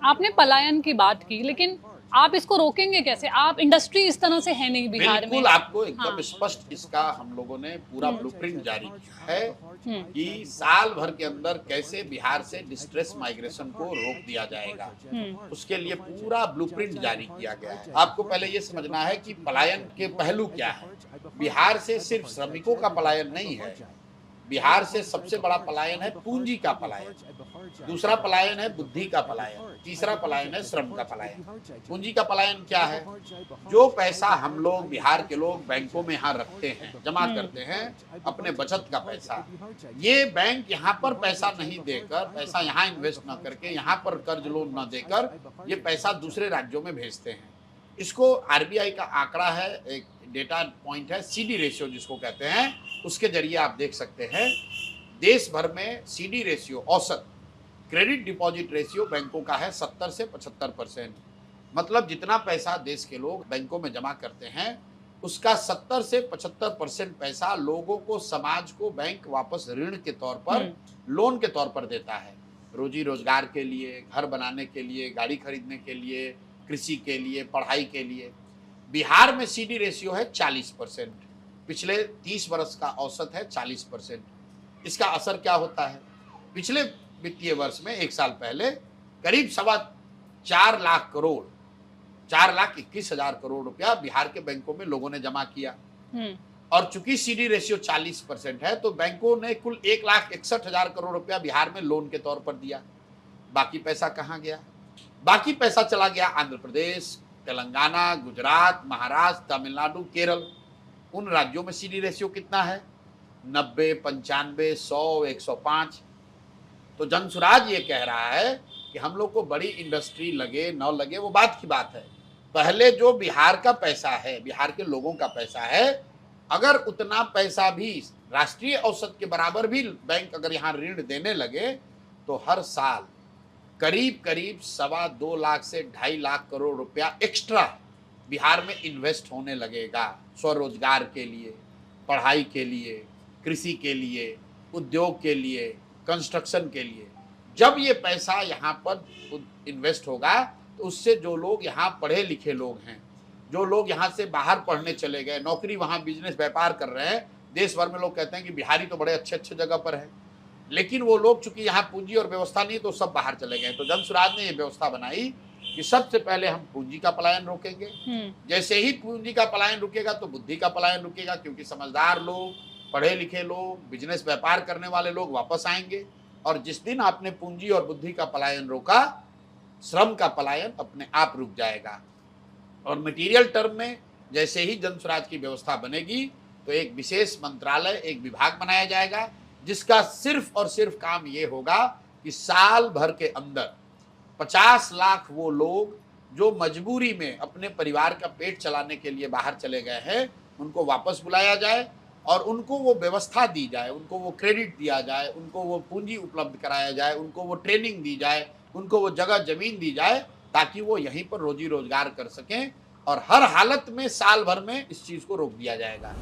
आपने पलायन की बात की, लेकिन आप इसको रोकेंगे कैसे? आप इंडस्ट्री इस तरह से है नहीं बिहार में। बिल्कुल, आपको एकदम हाँ। स्पष्ट इसका हम लोगों ने पूरा ब्लूप्रिंट जारी किया है हुँ, कि साल भर के अंदर कैसे बिहार से डिस्ट्रेस माइग्रेशन को रोक दिया जाएगा। हुँ, उसके लिए पूरा ब्लूप्रिंट जारी किया गया है। आपको पहले ये समझना है कि पलायन के पहलू क्या है। बिहार से सिर्फ श्रमिकों का पलायन नहीं है, बिहार से सबसे बड़ा पलायन है पूंजी का पलायन, दूसरा पलायन है बुद्धि का पलायन, तीसरा पलायन है श्रम का पलायन। पूंजी का पलायन क्या है? जो पैसा हम लोग बिहार के लोग बैंकों में यहाँ रखते हैं, जमा हुँ, करते हैं, अपने बचत का पैसा, ये बैंक यहाँ पर पैसा नहीं देकर, पैसा यहाँ इन्वेस्ट ना करके, यहाँ पर कर्ज लोन ना देकर, ये पैसा दूसरे राज्यों में भेजते हैं। इसको आरबीआई का आंकड़ा है, एक डेटा पॉइंट है, सीडी रेशियो जिसको कहते हैं, उसके जरिए आप देख सकते हैं देश भर में सीडी रेशियो औसत क्रेडिट डिपॉजिट रेशियो बैंकों का है 70 से 75%। मतलब जितना पैसा देश के लोग बैंकों में जमा करते हैं उसका 70 से 75% पैसा लोगों को, समाज को बैंक वापस ऋण के तौर पर, हुँ, लोन के तौर पर देता है। रोजी रोजगार के लिए, घर बनाने के लिए, गाड़ी खरीदने के लिए, कृषि के लिए, पढ़ाई के लिए। बिहार में सीडी रेशियो है 40%, पिछले 30 वर्ष का औसत है 40%। इसका असर क्या होता है? पिछले वित्तीय वर्ष में एक साल पहले करीब 4.25 लाख करोड़, 4,21,000 करोड़ रुपया बिहार के बैंकों में लोगों ने जमा किया। हुँ, और चूंकि सीडी रेशियो 40% है तो बैंकों ने कुल 1,61,000 करोड़ रुपया बिहार में लोन के तौर पर दिया। बाकी पैसा कहाँ गया? बाकी पैसा चला गया आंध्र प्रदेश, तेलंगाना, गुजरात, महाराष्ट्र, तमिलनाडु, केरल। उन राज्यों में सीडी रेशियो कितना है? 90, 95, 100, 105। तो जनसुराज ये कह रहा है कि हम लोग को बड़ी इंडस्ट्री लगे न लगे वो बात की बात है, पहले जो बिहार का पैसा है, बिहार के लोगों का पैसा है, अगर उतना पैसा भी राष्ट्रीय औसत के बराबर भी बैंक अगर यहाँ ऋण देने लगे तो हर साल करीब करीब 2.25 से 2.5 लाख करोड़ रुपया एक्स्ट्रा बिहार में इन्वेस्ट होने लगेगा, स्वरोजगार के लिए, पढ़ाई के लिए, कृषि के लिए, उद्योग के लिए, कंस्ट्रक्शन के लिए। जब ये पैसा यहाँ पर इन्वेस्ट होगा तो उससे जो लोग यहाँ पढ़े लिखे लोग हैं, जो लोग यहाँ से बाहर पढ़ने चले गए, नौकरी, वहाँ बिजनेस व्यापार कर रहे हैं, देश भर में लोग कहते हैं कि बिहारी तो बड़े अच्छे अच्छे जगह पर है, लेकिन वो लोग चूंकि यहाँ पूंजी और व्यवस्था नहीं तो सब बाहर चले गए। तो जनसुराज ने ये व्यवस्था बनाई कि सबसे पहले हम पूंजी का पलायन रोकेंगे। हुँ, जैसे ही पूंजी का पलायन रुकेगा तो बुद्धि का पलायन रुकेगा, क्योंकि समझदार लोग, पढ़े लिखे लोग, बिजनेस व्यापार करने वाले लोग वापस आएंगे। और जिस दिन आपने पूंजी और बुद्धि का पलायन रोका, श्रम का पलायन अपने आप रुक जाएगा। और मटेरियल टर्म में जैसे ही जनसुराज की व्यवस्था बनेगी तो एक विशेष मंत्रालय, एक विभाग बनाया जाएगा जिसका सिर्फ और सिर्फ काम ये होगा कि साल भर के अंदर 50 लाख वो लोग जो मजबूरी में अपने परिवार का पेट चलाने के लिए बाहर चले गए हैं, उनको वापस बुलाया जाए और उनको वो व्यवस्था दी जाए, उनको वो क्रेडिट दिया जाए, उनको वो पूंजी उपलब्ध कराया जाए, उनको वो ट्रेनिंग दी जाए, उनको वो जगह जमीन दी जाए ताकि वो यहीं पर रोजी रोजगार कर सकें। और हर हालत में साल भर में इस चीज को रोक दिया जाएगा।